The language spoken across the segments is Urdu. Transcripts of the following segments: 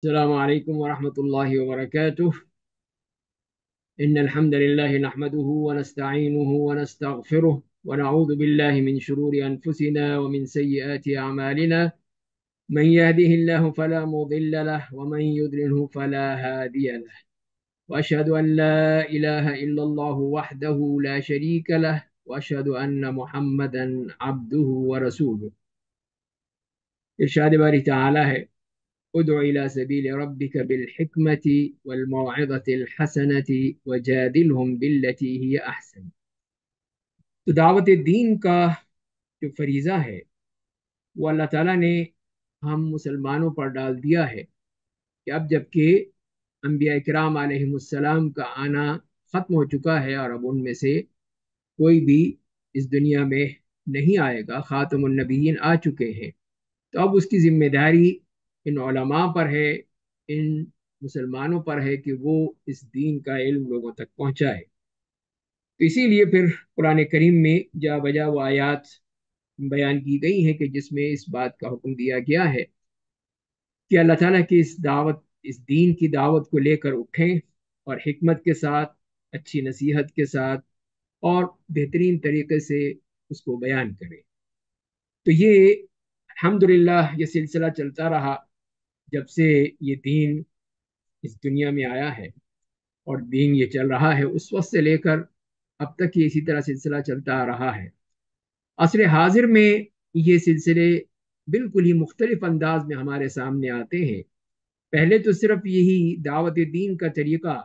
السلام عليكم ورحمة الله وبركاته. إن الحمد لله نحمده ونستعينه ونستغفره ونعوذ بالله من شرور أنفسنا ومن سيئات أعمالنا. من يهده الله فلا مضل له ومن يضلله فلا هادي له. وأشهد أن لا إله إلا الله وحده لا شريك له وأشهد أن محمدا عبده ورسوله. إرشاد باري تعالى ہے: ادع إلى سبيل ربك بالحكمة والموعظة الحسنة وجادلهم بالتي هي أحسن. تو دعوت دین کا جو فریضہ ہے وہ اللہ تعالیٰ نے ہم مسلمانوں پر ڈال دیا ہے کہ اب جب کہ انبیاء کرام علیہ السلام کا آنا ختم ہو چکا ہے اور اب ان میں سے کوئی بھی اس دنیا میں نہیں آئے گا، خاتم النبیین آ چکے ہیں، تو اب اس کی ذمہ داری ان علماء پر ہے، ان مسلمانوں پر ہے کہ وہ اس دین کا علم لوگوں تک پہنچائے۔ تو اسی لیے پھر قرآن کریم میں جا بجا وہ آیات بیان کی گئی ہیں کہ جس میں اس بات کا حکم دیا گیا ہے کہ اللہ تعالیٰ کی اس دین کی دعوت کو لے کر اٹھیں اور حکمت کے ساتھ، اچھی نصیحت کے ساتھ اور بہترین طریقے سے اس کو بیان کریں۔ تو یہ الحمدللہ یہ سلسلہ چلتا رہا جب سے یہ دین اس دنیا میں آیا ہے، اور دین یہ چل رہا ہے اس وقت سے لے کر اب تک یہ اسی طرح سلسلہ چلتا آ رہا ہے۔ عصر حاضر میں یہ سلسلے بالکل ہی مختلف انداز میں ہمارے سامنے آتے ہیں۔ پہلے تو صرف یہی دعوت دین کا طریقہ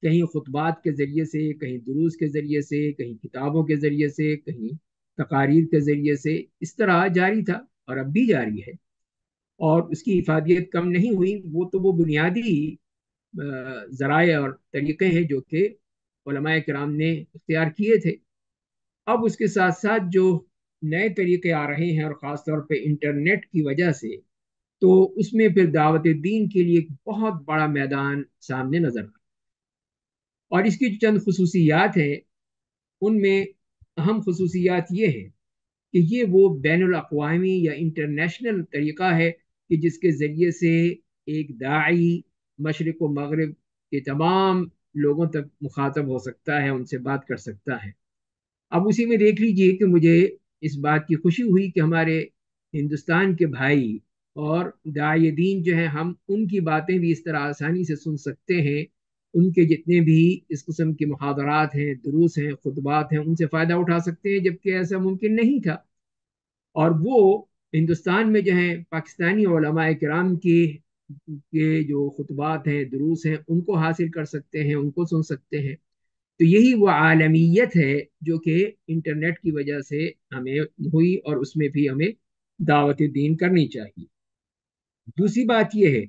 کہیں خطبات کے ذریعے سے، کہیں دروس کے ذریعے سے، کہیں کتابوں کے ذریعے سے، کہیں تقاریر کے ذریعے سے اس طرح جاری تھا اور اب بھی جاری ہے، اور اس کی افادیت کم نہیں ہوئی۔ وہ تو وہ بنیادی ذرائع اور طریقے ہیں جو کہ علماء کرام نے اختیار کیے تھے۔ اب اس کے ساتھ ساتھ جو نئے طریقے آ رہے ہیں، اور خاص طور پہ انٹرنیٹ کی وجہ سے، تو اس میں پھر دعوت دین کے لیے ایک بہت بڑا میدان سامنے نظر آتا ہے۔ اور اس کی جو چند خصوصیات ہیں ان میں اہم خصوصیات یہ ہیں کہ یہ وہ بین الاقوامی یا انٹرنیشنل طریقہ ہے کہ جس کے ذریعے سے ایک داعی مشرق و مغرب کے تمام لوگوں تک مخاطب ہو سکتا ہے، ان سے بات کر سکتا ہے۔ اب اسی میں دیکھ لیجئے کہ مجھے اس بات کی خوشی ہوئی کہ ہمارے ہندوستان کے بھائی اور داعی دین جو ہیں، ہم ان کی باتیں بھی اس طرح آسانی سے سن سکتے ہیں۔ ان کے جتنے بھی اس قسم کے محاضرات ہیں، دروس ہیں، خطبات ہیں، ان سے فائدہ اٹھا سکتے ہیں، جبکہ ایسا ممکن نہیں تھا۔ اور وہ ہندوستان میں جو ہیں پاکستانی علماء کرام کے جو خطبات ہیں، دروس ہیں، ان کو حاصل کر سکتے ہیں، ان کو سن سکتے ہیں۔ تو یہی وہ عالمیت ہے جو کہ انٹرنیٹ کی وجہ سے ہمیں ہوئی، اور اس میں بھی ہمیں دعوت دین کرنی چاہیے۔ دوسری بات یہ ہے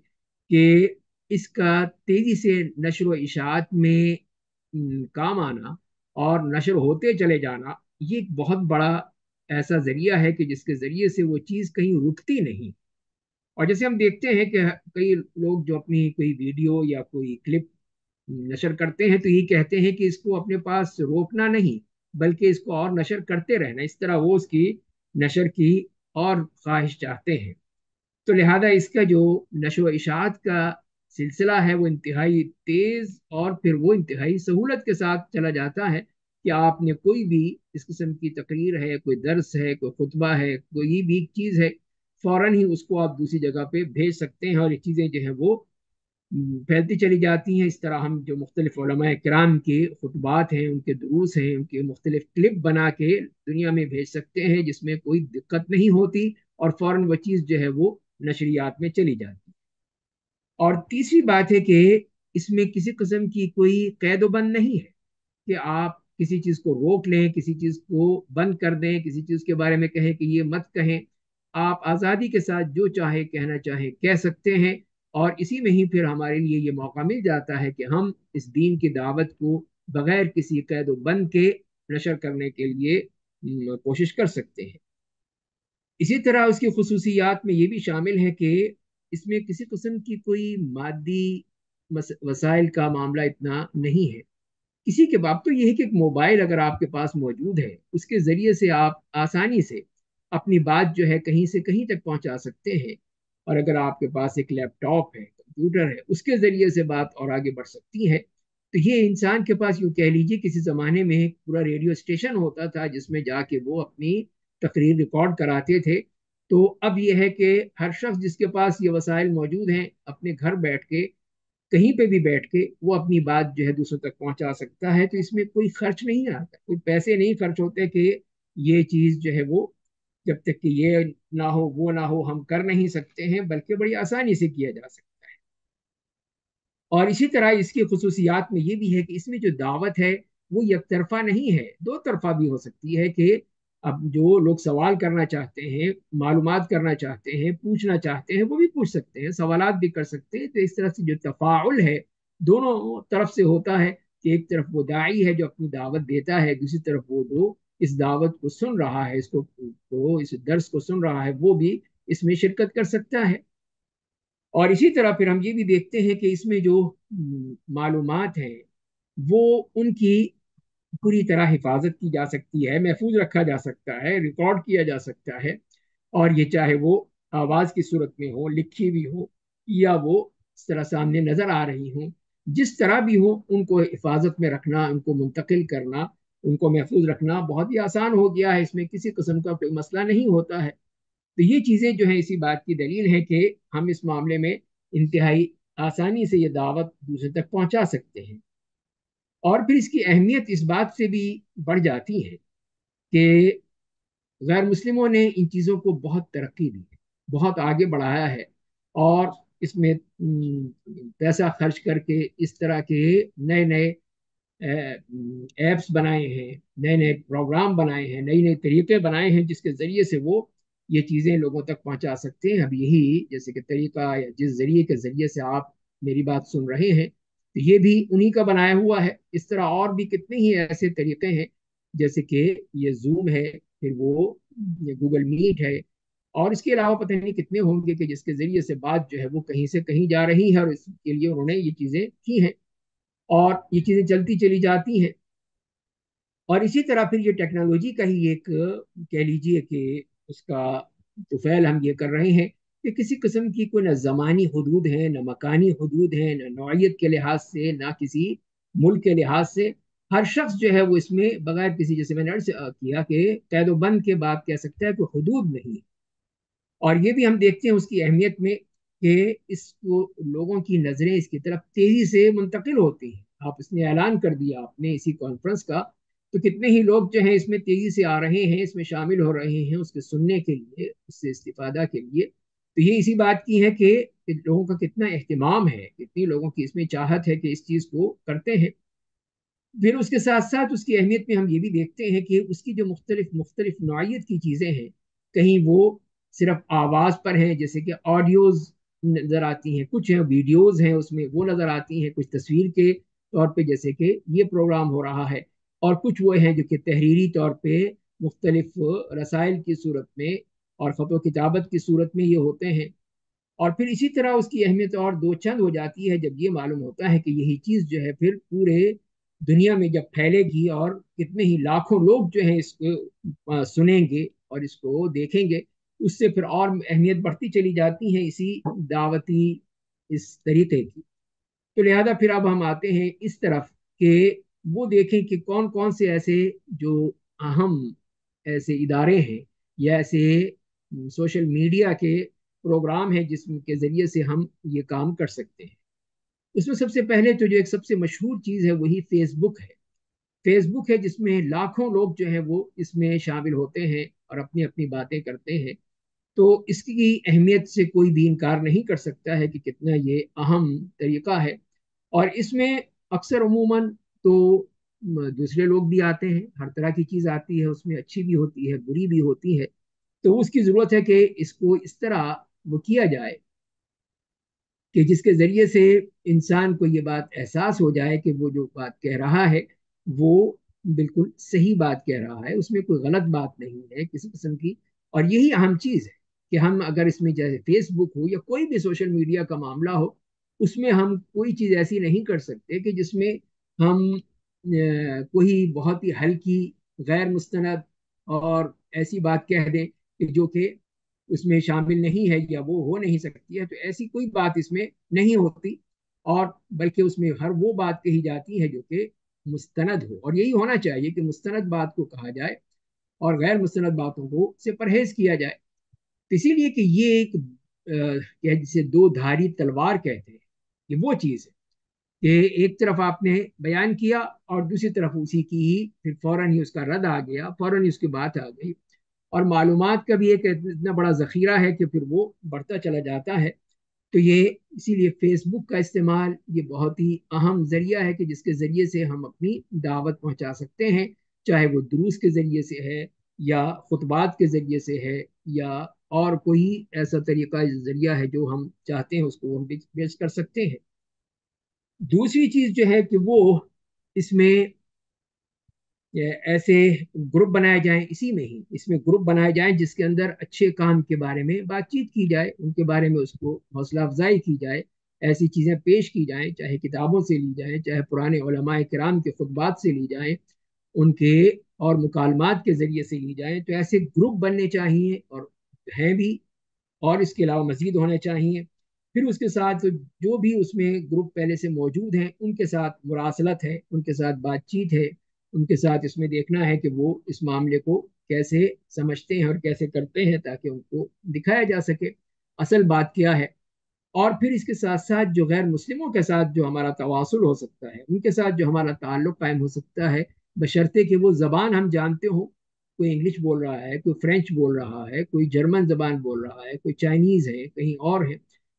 کہ اس کا تیزی سے نشر و اشاعت میں کام آنا اور نشر ہوتے چلے جانا، یہ ایک بہت بڑا ایسا ذریعہ ہے کہ جس کے ذریعے سے وہ چیز کہیں رکتی نہیں۔ اور جیسے ہم دیکھتے ہیں کہ کئی لوگ جو اپنی کوئی ویڈیو یا کوئی کلپ نشر کرتے ہیں تو یہ کہتے ہیں کہ اس کو اپنے پاس روکنا نہیں، بلکہ اس کو اور نشر کرتے رہنا، اس طرح وہ اس کی نشر کی اور خواہش چاہتے ہیں۔ تو لہذا اس کا جو نشر و اشاعت کا سلسلہ ہے وہ انتہائی تیز اور پھر وہ انتہائی سہولت کے ساتھ چلا جاتا ہے کہ آپ نے کوئی بھی اس قسم کی تقریر ہے، کوئی درس ہے، کوئی خطبہ ہے، کوئی بھی چیز ہے، فوراً ہی اس کو آپ دوسری جگہ پہ بھیج سکتے ہیں، اور یہ چیزیں جو ہیں وہ پھیلتی چلی جاتی ہیں۔ اس طرح ہم جو مختلف علماء کرام کے خطبات ہیں، ان کے دروس ہیں، ان کے مختلف کلپ بنا کے دنیا میں بھیج سکتے ہیں، جس میں کوئی دقت نہیں ہوتی، اور فوراً وہ چیز جو ہے وہ نشریات میں چلی جاتی۔ اور تیسری بات ہے کہ اس میں کسی قسم کی کوئی قید و بند نہیں ہے کہ آپ کسی چیز کو روک لیں، کسی چیز کو بند کر دیں، کسی چیز کے بارے میں کہیں کہ یہ مت کہیں۔ آپ آزادی کے ساتھ جو چاہے کہنا چاہے کہہ سکتے ہیں، اور اسی میں ہی پھر ہمارے لیے یہ موقع مل جاتا ہے کہ ہم اس دین کی دعوت کو بغیر کسی قید و بند کے نشر کرنے کے لیے کوشش کر سکتے ہیں۔ اسی طرح اس کی خصوصیات میں یہ بھی شامل ہے کہ اس میں کسی قسم کی کوئی مادی وسائل کا معاملہ اتنا نہیں ہے۔ کسی کے باب تو یہ ہے کہ ایک موبائل اگر آپ کے پاس موجود ہے، اس کے ذریعے سے آپ آسانی سے اپنی بات جو ہے کہیں سے کہیں تک پہنچا سکتے ہیں۔ اور اگر آپ کے پاس ایک لیپ ٹاپ ہے، کمپیوٹر ہے، اس کے ذریعے سے بات اور آگے بڑھ سکتی ہے۔ تو یہ انسان کے پاس یوں کہہ لیجیے کسی زمانے میں ایک پورا ریڈیو اسٹیشن ہوتا تھا جس میں جا کے وہ اپنی تقریر ریکارڈ کراتے تھے۔ تو اب یہ ہے کہ ہر شخص جس کے پاس یہ وسائل موجود ہیں اپنے گھر بیٹھ کے کہیں پہ بھی بیٹھ کے وہ اپنی بات جو ہے دوسروں تک پہنچا سکتا ہے۔ تو اس میں کوئی خرچ نہیں آتا، کوئی پیسے نہیں خرچ ہوتے کہ یہ چیز جو ہے وہ جب تک کہ یہ نہ ہو وہ نہ ہو ہم کر نہیں سکتے ہیں، بلکہ بڑی آسانی سے کیا جا سکتا ہے۔ اور اسی طرح اس کی خصوصیات میں یہ بھی ہے کہ اس میں جو دعوت ہے وہ یک طرفہ نہیں ہے، دو طرفہ بھی ہو سکتی ہے کہ اب جو لوگ سوال کرنا چاہتے ہیں، معلومات کرنا چاہتے ہیں، پوچھنا چاہتے ہیں، وہ بھی پوچھ سکتے ہیں، سوالات بھی کر سکتے ہیں۔ تو اس طرح سے جو تفاعل ہے دونوں طرف سے ہوتا ہے کہ ایک طرف وہ داعی ہے جو اپنی دعوت دیتا ہے، دوسری طرف وہ جو اس دعوت کو سن رہا ہے، اس درس کو سن رہا ہے، وہ بھی اس میں شرکت کر سکتا ہے۔ اور اسی طرح پھر ہم یہ بھی دیکھتے ہیں کہ اس میں جو معلومات ہیں وہ ان کی پوری طرح حفاظت کی جا سکتی ہے، محفوظ رکھا جا سکتا ہے، ریکارڈ کیا جا سکتا ہے۔ اور یہ چاہے وہ آواز کی صورت میں ہو، لکھی ہوئی ہو، یا وہ اس طرح سامنے نظر آ رہی ہوں، جس طرح بھی ہو ان کو حفاظت میں رکھنا، ان کو منتقل کرنا، ان کو محفوظ رکھنا بہت ہی آسان ہو گیا ہے۔ اس میں کسی قسم کا کوئی مسئلہ نہیں ہوتا ہے۔ تو یہ چیزیں جو ہیں اسی بات کی دلیل ہے کہ ہم اس معاملے میں انتہائی آسانی سے یہ دعوت دوسرے تک پہنچا سکتے ہیں۔ اور پھر اس کی اہمیت اس بات سے بھی بڑھ جاتی ہے کہ غیر مسلموں نے ان چیزوں کو بہت ترقی دی ہے، بہت آگے بڑھایا ہے، اور اس میں پیسہ خرچ کر کے اس طرح کے نئے نئے ایپس بنائے ہیں، نئے نئے پروگرام بنائے ہیں، نئی نئی طریقے بنائے ہیں جس کے ذریعے سے وہ یہ چیزیں لوگوں تک پہنچا سکتے ہیں۔ اب یہی جیسے کہ طریقہ یا جس ذریعے کے ذریعے سے آپ میری بات سن رہے ہیں تو یہ بھی انہی کا بنایا ہوا ہے۔ اس طرح اور بھی کتنے ہی ایسے طریقے ہیں جیسے کہ یہ زوم ہے، پھر وہ یہ گوگل میٹ ہے، اور اس کے علاوہ پتہ نہیں کتنے ہوں گے کہ جس کے ذریعے سے بات جو ہے وہ کہیں سے کہیں جا رہی ہے، اور اس کے لیے انہوں نے یہ چیزیں کی ہیں اور یہ چیزیں چلتی چلی جاتی ہیں۔ اور اسی طرح پھر یہ ٹیکنالوجی کا ہی ایک کہہ لیجئے کہ اس کا توفیل ہم یہ کر رہے ہیں کہ کسی قسم کی کوئی نہ زمانی حدود ہے، نہ مکانی حدود ہے، نہ نوعیت کے لحاظ سے، نہ کسی ملک کے لحاظ سے۔ ہر شخص جو ہے وہ اس میں بغیر کسی، جیسے میں نے عرض کیا کہ قید و بند کے بعد کہہ سکتا ہے کہ حدود نہیں۔ اور یہ بھی ہم دیکھتے ہیں اس کی اہمیت میں کہ اس کو لوگوں کی نظریں اس کی طرف تیزی سے منتقل ہوتی ہیں۔ آپ اس نے اعلان کر دیا آپ نے اسی کانفرنس کا، تو کتنے ہی لوگ جو ہیں اس میں تیزی سے آ رہے ہیں، اس میں شامل ہو رہے ہیں اس کے سننے کے لیے، اس سے استفادہ کے لیے۔ تو یہ اسی بات کی ہے کہ لوگوں کا کتنا اہتمام ہے، کتنی لوگوں کی اس میں چاہت ہے کہ اس چیز کو کرتے ہیں۔ پھر اس کے ساتھ ساتھ اس کی اہمیت میں ہم یہ بھی دیکھتے ہیں کہ اس کی جو مختلف مختلف نوعیت کی چیزیں ہیں، کہیں وہ صرف آواز پر ہیں جیسے کہ آڈیوز نظر آتی ہیں، کچھ ہیں ویڈیوز ہیں اس میں وہ نظر آتی ہیں، کچھ تصویر کے طور پہ جیسے کہ یہ پروگرام ہو رہا ہے، اور کچھ وہ ہیں جو کہ تحریری طور پہ مختلف رسائل کی صورت میں اور خط و کتابت کی صورت میں یہ ہوتے ہیں۔ اور پھر اسی طرح اس کی اہمیت اور دو چند ہو جاتی ہے جب یہ معلوم ہوتا ہے کہ یہی چیز جو ہے پھر پورے دنیا میں جب پھیلے گی اور کتنے ہی لاکھوں لوگ جو ہیں اس کو سنیں گے اور اس کو دیکھیں گے، اس سے پھر اور اہمیت بڑھتی چلی جاتی ہے اسی دعوتی اس طریقے کی۔ تو لہذا پھر اب ہم آتے ہیں اس طرف کہ وہ دیکھیں کہ کون کون سے ایسے جو اہم ایسے ادارے ہیں یا ایسے سوشل میڈیا کے پروگرام ہیں جس کے ذریعے سے ہم یہ کام کر سکتے ہیں۔ اس میں سب سے پہلے تو جو ایک سب سے مشہور چیز ہے وہی فیس بک ہے۔ فیس بک ہے جس میں لاکھوں لوگ جو ہیں وہ اس میں شامل ہوتے ہیں اور اپنی اپنی باتیں کرتے ہیں۔ تو اس کی اہمیت سے کوئی بھی انکار نہیں کر سکتا ہے کہ کتنا یہ اہم طریقہ ہے۔ اور اس میں اکثر عموماً تو دوسرے لوگ بھی آتے ہیں، ہر طرح کی چیز آتی ہے اس میں، اچھی بھی ہوتی ہے بری بھی ہوتی ہے۔ تو اس کی ضرورت ہے کہ اس کو اس طرح وہ کیا جائے کہ جس کے ذریعے سے انسان کو یہ بات احساس ہو جائے کہ وہ جو بات کہہ رہا ہے وہ بالکل صحیح بات کہہ رہا ہے، اس میں کوئی غلط بات نہیں ہے کسی قسم کی۔ اور یہی اہم چیز ہے کہ ہم اگر اس میں جیسے فیس بک ہو یا کوئی بھی سوشل میڈیا کا معاملہ ہو، اس میں ہم کوئی چیز ایسی نہیں کر سکتے کہ جس میں ہم کوئی بہت ہی ہلکی غیر مستند اور ایسی بات کہہ دیں کہ جو کہ اس میں شامل نہیں ہے یا وہ ہو نہیں سکتی ہے، تو ایسی کوئی بات اس میں نہیں ہوتی، اور بلکہ اس میں ہر وہ بات کہی جاتی ہے جو کہ مستند ہو، اور یہی ہونا چاہیے کہ مستند بات کو کہا جائے اور غیر مستند باتوں کو سے پرہیز کیا جائے۔ اسی لیے کہ یہ ایک جسے دو دھاری تلوار کہتے ہیں، یہ وہ چیز ہے کہ ایک طرف آپ نے بیان کیا اور دوسری طرف اسی کی ہی پھر فوراً ہی اس کا رد آ گیا، فوراً ہی اس کی بات آ گئی، اور معلومات کا بھی ایک اتنا بڑا ذخیرہ ہے کہ پھر وہ بڑھتا چلا جاتا ہے۔ تو یہ اسی لیے فیس بک کا استعمال یہ بہت ہی اہم ذریعہ ہے کہ جس کے ذریعے سے ہم اپنی دعوت پہنچا سکتے ہیں، چاہے وہ دروس کے ذریعے سے ہے یا خطبات کے ذریعے سے ہے یا اور کوئی ایسا طریقہ ذریعہ ہے جو ہم چاہتے ہیں اس کو ہم پیش کر سکتے ہیں۔ دوسری چیز جو ہے کہ وہ اس میں ایسے گروپ بنائے جائیں، اسی میں ہی اس میں گروپ بنائے جائیں جس کے اندر اچھے کام کے بارے میں بات چیت کی جائے، ان کے بارے میں اس کو حوصلہ افزائی کی جائے، ایسی چیزیں پیش کی جائیں، چاہے کتابوں سے لی جائیں، چاہے پرانے علماء کرام کے خطبات سے لی جائیں، ان کے اور مکالمات کے ذریعے سے لی جائیں، تو ایسے گروپ بننے چاہیے اور ہیں بھی، اور اس کے علاوہ مزید ہونے چاہیے۔ پھر اس کے ساتھ جو بھی اس میں گروپ پہلے سے موجود ہیں ان کے ساتھ مراسلت ہے، ان کے ساتھ بات چیت ہے، ان کے ساتھ اس میں دیکھنا ہے کہ وہ اس معاملے کو کیسے سمجھتے ہیں اور کیسے کرتے ہیں تاکہ ان کو دکھایا جا سکے اصل بات کیا ہے۔ اور پھر اس کے ساتھ ساتھ جو غیر مسلموں کے ساتھ جو ہمارا تواصل ہو سکتا ہے، ان کے ساتھ جو ہمارا تعلق قائم ہو سکتا ہے، بشرطے کہ وہ زبان ہم جانتے ہوں، کوئی انگلش بول رہا ہے، کوئی فرینچ بول رہا ہے، کوئی جرمن زبان بول رہا ہے، کوئی چائنیز ہے، کہیں اور ہے،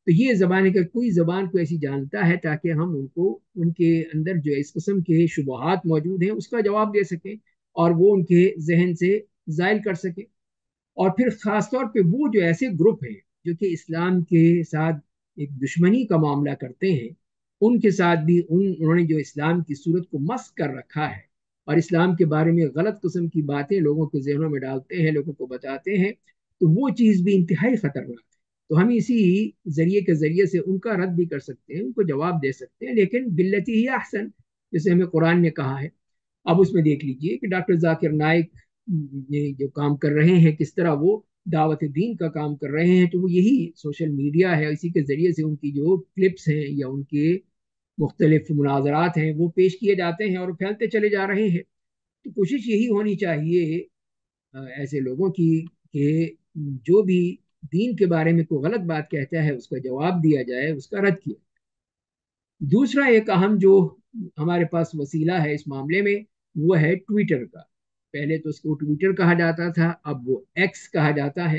تو یہ زبان کا کوئی زبان کو ایسی جانتا ہے تاکہ ہم ان کو ان کے اندر جو اس قسم کے شبہات موجود ہیں اس کا جواب دے سکیں اور وہ ان کے ذہن سے زائل کر سکیں۔ اور پھر خاص طور پہ وہ جو ایسے گروپ ہیں جو کہ اسلام کے ساتھ ایک دشمنی کا معاملہ کرتے ہیں، ان کے ساتھ بھی انہوں نے جو اسلام کی صورت کو مسخ کر رکھا ہے اور اسلام کے بارے میں غلط قسم کی باتیں لوگوں کے ذہنوں میں ڈالتے ہیں، لوگوں کو بتاتے ہیں، تو وہ چیز بھی انتہائی خطرناک ہے۔ تو ہم اسی ذریعے کے ذریعے سے ان کا رد بھی کر سکتے ہیں، ان کو جواب دے سکتے ہیں، لیکن باللتی ہی احسن، جیسے ہمیں قرآن نے کہا ہے۔ اب اس میں دیکھ لیجئے کہ ڈاکٹر ذاکر نائک یہ جو کام کر رہے ہیں کس طرح وہ دعوت دین کا کام کر رہے ہیں، تو وہ یہی سوشل میڈیا ہے، اسی کے ذریعے سے ان کی جو کلپس ہیں یا ان کے مختلف مناظرات ہیں وہ پیش کیے جاتے ہیں اور پھیلتے چلے جا رہے ہیں۔ تو کوشش یہی ہونی چاہیے ایسے لوگوں کی کہ جو بھی دین کے بارے میں کوئی غلط بات کہتا ہے اس کا جواب دیا جائے، اس کا رد کیا۔ دوسرا ایک اہم جو ہمارے پاس وسیلہ ہے اس معاملے میں وہ ہے ٹویٹر کا۔ پہلے تو اس کو ٹویٹر کہا جاتا تھا، اب وہ ایکس کہا جاتا ہے،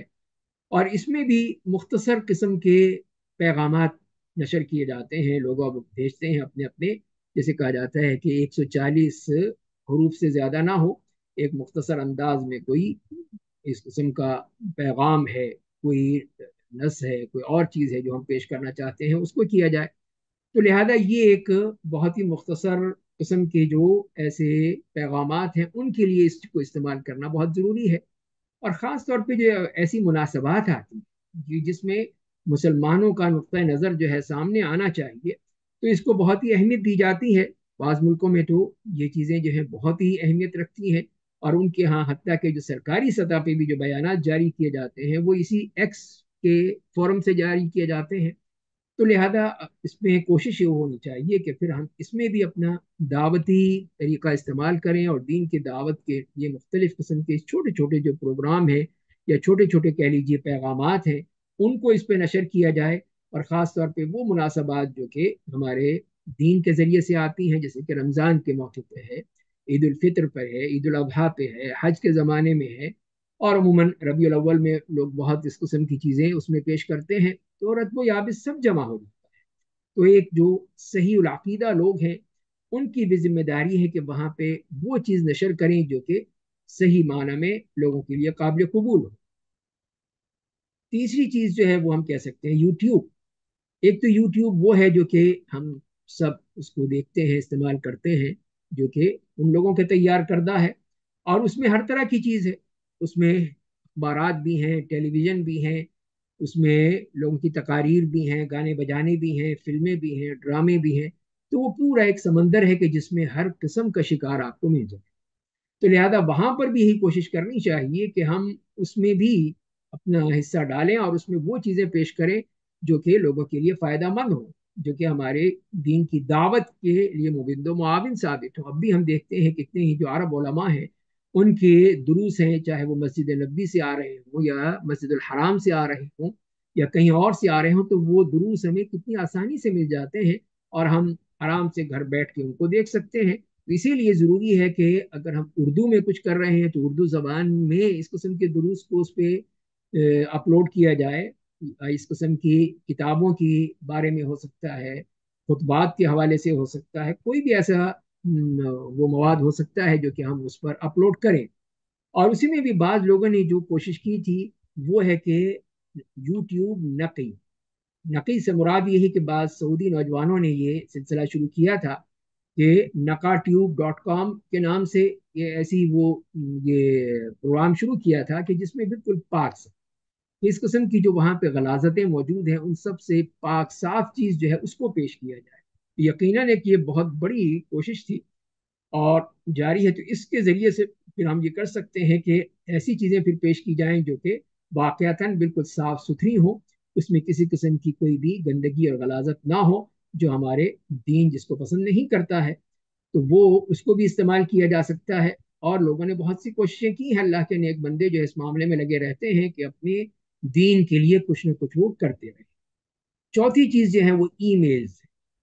اور اس میں بھی مختصر قسم کے پیغامات نشر کیے جاتے ہیں، لوگ اب بھیجتے ہیں اپنے اپنے، جیسے کہا جاتا ہے کہ 140 حروف سے زیادہ نہ ہو، ایک مختصر انداز میں کوئی اس قسم کا پیغام ہے، کوئی نص ہے، کوئی اور چیز ہے جو ہم پیش کرنا چاہتے ہیں، اس کو کیا جائے۔ تو لہذا یہ ایک بہت ہی مختصر قسم کے جو ایسے پیغامات ہیں ان کے لیے اس کو استعمال کرنا بہت ضروری ہے۔ اور خاص طور پہ جو ایسی مناسبات آتی ہیں جس میں مسلمانوں کا نقطۂ نظر جو ہے سامنے آنا چاہیے، تو اس کو بہت ہی اہمیت دی جاتی ہے۔ بعض ملکوں میں تو یہ چیزیں جو ہیں بہت ہی اہمیت رکھتی ہیں، اور ان کے ہاں حتیٰ کہ جو سرکاری سطح پہ بھی جو بیانات جاری کیے جاتے ہیں وہ اسی ایکس کے فورم سے جاری کیے جاتے ہیں۔ تو لہذا اس میں کوشش یہ ہونی چاہیے کہ پھر ہم اس میں بھی اپنا دعوتی طریقہ استعمال کریں اور دین کی دعوت کے یہ مختلف قسم کے چھوٹے چھوٹے جو پروگرام ہیں یا چھوٹے چھوٹے کہہ لیجیے پیغامات ہیں ان کو اس پہ نشر کیا جائے، اور خاص طور پہ وہ مناسبات جو کہ ہمارے دین کے ذریعے سے آتی ہیں، جیسے کہ رمضان کے موقع پہ ہے، عید الفطر پہ ہے، عید الاضحیٰ پہ ہے، حج کے زمانے میں ہے، اور عموماً ربیع الاول میں لوگ بہت اس قسم کی چیزیں اس میں پیش کرتے ہیں، تو رتب و یابس سب جمع ہو جاتا ہے۔ تو ایک جو صحیح العقیدہ لوگ ہیں ان کی بھی ذمہ داری ہے کہ وہاں پہ وہ چیز نشر کریں جو کہ صحیح معنی میں لوگوں کے لیے قابل قبول ہو۔ تیسری چیز جو ہے وہ ہم کہہ سکتے ہیں یوٹیوب۔ ایک تو یوٹیوب وہ ہے جو کہ ہم سب اس کو دیکھتے ہیں، استعمال کرتے ہیں، جو کہ ان لوگوں کے تیار کردہ ہے، اور اس میں ہر طرح کی چیز ہے، اس میں اخبارات بھی ہیں، ٹیلی ویژن بھی ہیں، اس میں لوگوں کی تقاریر بھی ہیں، گانے بجانے بھی ہیں، فلمیں بھی ہیں، ڈرامے بھی ہیں، تو وہ پورا ایک سمندر ہے کہ جس میں ہر قسم کا شکار آپ کو مل جائے۔ تو لہذا وہاں پر بھی یہی کوشش کرنی چاہیے کہ ہم اس میں بھی اپنا حصہ ڈالیں اور اس میں وہ چیزیں پیش کریں جو کہ لوگوں کے لیے فائدہ مند ہوں، جو کہ ہمارے دین کی دعوت کے لیے مبند و معاون ثابت ہو۔ اب بھی ہم دیکھتے ہیں کتنے ہی جو عرب علماء ہیں ان کے دروس ہیں، چاہے وہ مسجد نبوی سے آ رہے ہوں یا مسجد الحرام سے آ رہے ہوں یا کہیں اور سے آ رہے ہوں، تو وہ دروس ہمیں کتنی آسانی سے مل جاتے ہیں اور ہم آرام سے گھر بیٹھ کے ان کو دیکھ سکتے ہیں۔ اسی لیے ضروری ہے کہ اگر ہم اردو میں کچھ کر رہے ہیں تو اردو زبان میں اس قسم کے دروس کو اس پہ اپلوڈ کیا جائے۔ اس قسم کی کتابوں کی بارے میں ہو سکتا ہے، خطبات کے حوالے سے ہو سکتا ہے، کوئی بھی ایسا وہ مواد ہو سکتا ہے جو کہ ہم اس پر اپلوڈ کریں۔ اور اسی میں بھی بعض لوگوں نے جو کوشش کی تھی وہ ہے کہ یوٹیوب نقی، نقی سے مراد یہ ہے کہ بعض سعودی نوجوانوں نے یہ سلسلہ شروع کیا تھا کہ نقاٹیوب.com کے نام سے یہ ایسی وہ یہ پروگرام شروع کیا تھا کہ جس میں بالکل پاک اس قسم کی جو وہاں پہ غلاظتیں موجود ہیں ان سب سے پاک صاف چیز جو ہے اس کو پیش کیا جائے۔ یقیناً ایک یہ بہت بڑی کوشش تھی اور جاری ہے، تو اس کے ذریعے سے پھر ہم یہ کر سکتے ہیں کہ ایسی چیزیں پھر پیش کی جائیں جو کہ واقعتاً بالکل صاف ستھری ہوں، اس میں کسی قسم کی کوئی بھی گندگی اور غلاظت نہ ہو جو ہمارے دین جس کو پسند نہیں کرتا ہے، تو وہ اس کو بھی استعمال کیا جا سکتا ہے۔ اور لوگوں نے بہت سی کوششیں کی ہیں، اللہ کے نیک بندے جو اس معاملے میں لگے رہتے ہیں کہ اپنے دین کے لیے کچھ نہ کچھ وہ کرتے رہے۔ چوتھی چیز جو ہے وہ ای میلز،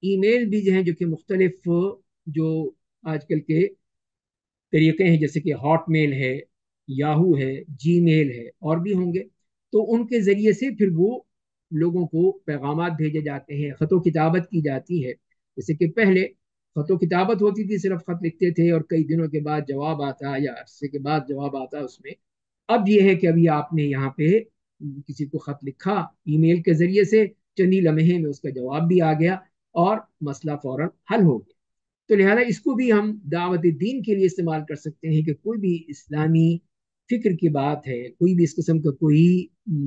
ای میل بھی جو ہیں جو کہ مختلف جو آج کل کے طریقے ہیں، جیسے کہ ہاٹ میل ہے، یاہو ہے، جی میل ہے، اور بھی ہوں گے، تو ان کے ذریعے سے پھر وہ لوگوں کو پیغامات بھیجے جاتے ہیں، خط و کتابت کی جاتی ہے۔ جیسے کہ پہلے خط و کتابت ہوتی تھی، صرف خط لکھتے تھے اور کئی دنوں کے بعد جواب آتا یا عرصے کے بعد جواب آتا اس میں۔ اب یہ ہے کہ ابھی آپ نے یہاں پہ کسی کو خط لکھا ای میل کے ذریعے سے، چند ہی لمحے میں اس کا جواب بھی آ گیا اور مسئلہ فوراً حل ہو گیا۔ تو لہذا اس کو بھی ہم دعوت دین کے لیے استعمال کر سکتے ہیں کہ کوئی بھی اسلامی فکر کی بات ہے، کوئی بھی اس قسم کا کوئی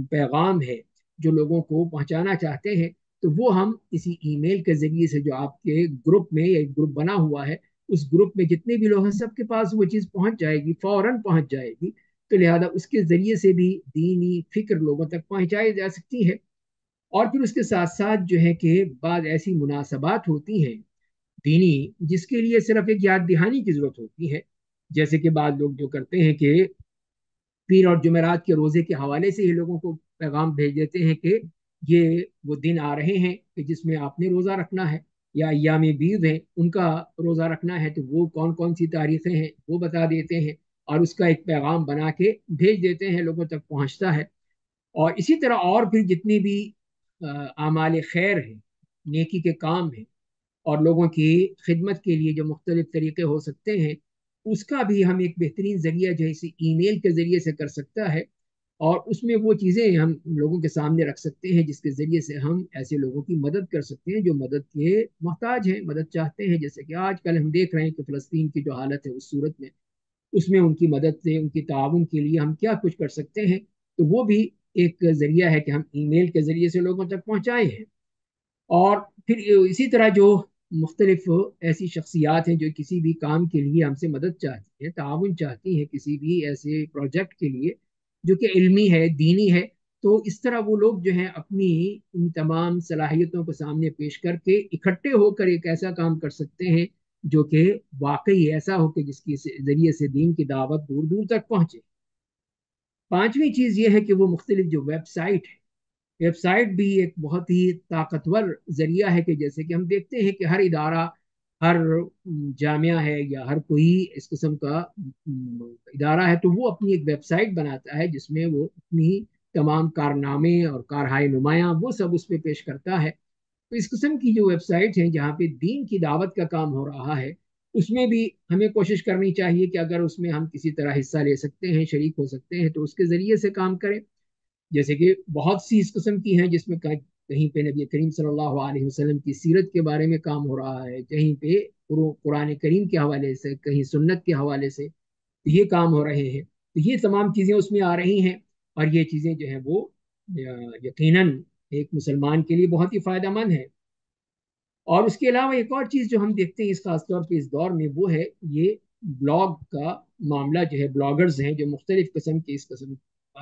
پیغام ہے جو لوگوں کو پہنچانا چاہتے ہیں، تو وہ ہم کسی ای میل کے ذریعے سے جو آپ کے گروپ میں یا ایک گروپ بنا ہوا ہے اس گروپ میں جتنے بھی لوگ ہیں سب کے پاس وہ چیز پہنچ جائے گی، فوراً پہنچ جائے گی۔ تو لہذا اس کے ذریعے سے بھی دینی فکر لوگوں تک پہنچائی جا سکتی ہے۔ اور پھر اس کے ساتھ ساتھ جو ہے کہ بعض ایسی مناسبات ہوتی ہیں دینی جس کے لیے صرف ایک یاد دہانی کی ضرورت ہوتی ہے، جیسے کہ بعض لوگ جو کرتے ہیں کہ پیر اور جمعرات کے روزے کے حوالے سے ہی لوگوں کو پیغام بھیج دیتے ہیں کہ یہ وہ دن آ رہے ہیں کہ جس میں آپ نے روزہ رکھنا ہے، یا ایام بیض ہیں ان کا روزہ رکھنا ہے، تو وہ کون کون سی تاریخیں ہیں وہ بتا دیتے ہیں اور اس کا ایک پیغام بنا کے بھیج دیتے ہیں، لوگوں تک پہنچتا ہے۔ اور اسی طرح اور بھی جتنی بھی اعمال خیر ہیں، نیکی کے کام ہیں اور لوگوں کی خدمت کے لیے جو مختلف طریقے ہو سکتے ہیں، اس کا بھی ہم ایک بہترین ذریعہ جو ہے اسی ای میل کے ذریعے سے کر سکتا ہے۔ اور اس میں وہ چیزیں ہم لوگوں کے سامنے رکھ سکتے ہیں جس کے ذریعے سے ہم ایسے لوگوں کی مدد کر سکتے ہیں جو مدد کے محتاج ہیں، مدد چاہتے ہیں۔ جیسے کہ آج کل ہم دیکھ رہے ہیں کہ فلسطین کی جو حالت ہے اس صورت میں، اس میں ان کی مدد سے، ان کی تعاون کے لیے ہم کیا کچھ کر سکتے ہیں، تو وہ بھی ایک ذریعہ ہے کہ ہم ای میل کے ذریعے سے لوگوں تک پہنچائے ہیں۔ اور پھر اسی طرح جو مختلف ایسی شخصیات ہیں جو کسی بھی کام کے لیے ہم سے مدد چاہتی ہیں، تعاون چاہتی ہیں کسی بھی ایسے پروجیکٹ کے لیے جو کہ علمی ہے، دینی ہے، تو اس طرح وہ لوگ جو ہیں اپنی ان تمام صلاحیتوں کو سامنے پیش کر کے اکٹھے ہو کر ایک ایسا کام کر سکتے ہیں جو کہ واقعی ایسا ہو کہ جس کے ذریعے سے دین کی دعوت دور دور تک پہنچے۔ پانچویں چیز یہ ہے کہ وہ مختلف جو ویب سائٹ ہے، ویب سائٹ بھی ایک بہت ہی طاقتور ذریعہ ہے کہ جیسے کہ ہم دیکھتے ہیں کہ ہر ادارہ، ہر جامعہ ہے یا ہر کوئی اس قسم کا ادارہ ہے تو وہ اپنی ایک ویب سائٹ بناتا ہے جس میں وہ اپنی تمام کارنامے اور کارہائے نمایاں وہ سب اس پہ پیش کرتا ہے۔ تو اس قسم کی جو ویب سائٹ ہیں جہاں پہ دین کی دعوت کا کام ہو رہا ہے، اس میں بھی ہمیں کوشش کرنی چاہیے کہ اگر اس میں ہم کسی طرح حصہ لے سکتے ہیں، شریک ہو سکتے ہیں، تو اس کے ذریعے سے کام کریں۔ جیسے کہ بہت سی اس قسم کی ہیں جس میں کہیں پہ نبی کریم صلی اللہ علیہ وسلم کی سیرت کے بارے میں کام ہو رہا ہے، کہیں پہ قرآن کریم کے حوالے سے، کہیں سنت کے حوالے سے یہ کام ہو رہے ہیں، تو یہ تمام چیزیں اس میں آ رہی ہیں اور یہ چیزیں جو ہیں وہ یقیناً ایک مسلمان کے لیے بہت ہی فائدہ مند ہے۔ اور اس کے علاوہ ایک اور چیز جو ہم دیکھتے ہیں اس خاص طور پہ اس دور میں، وہ ہے یہ بلاگ کا معاملہ جو ہے، بلاگرز ہیں جو مختلف قسم کے اس قسم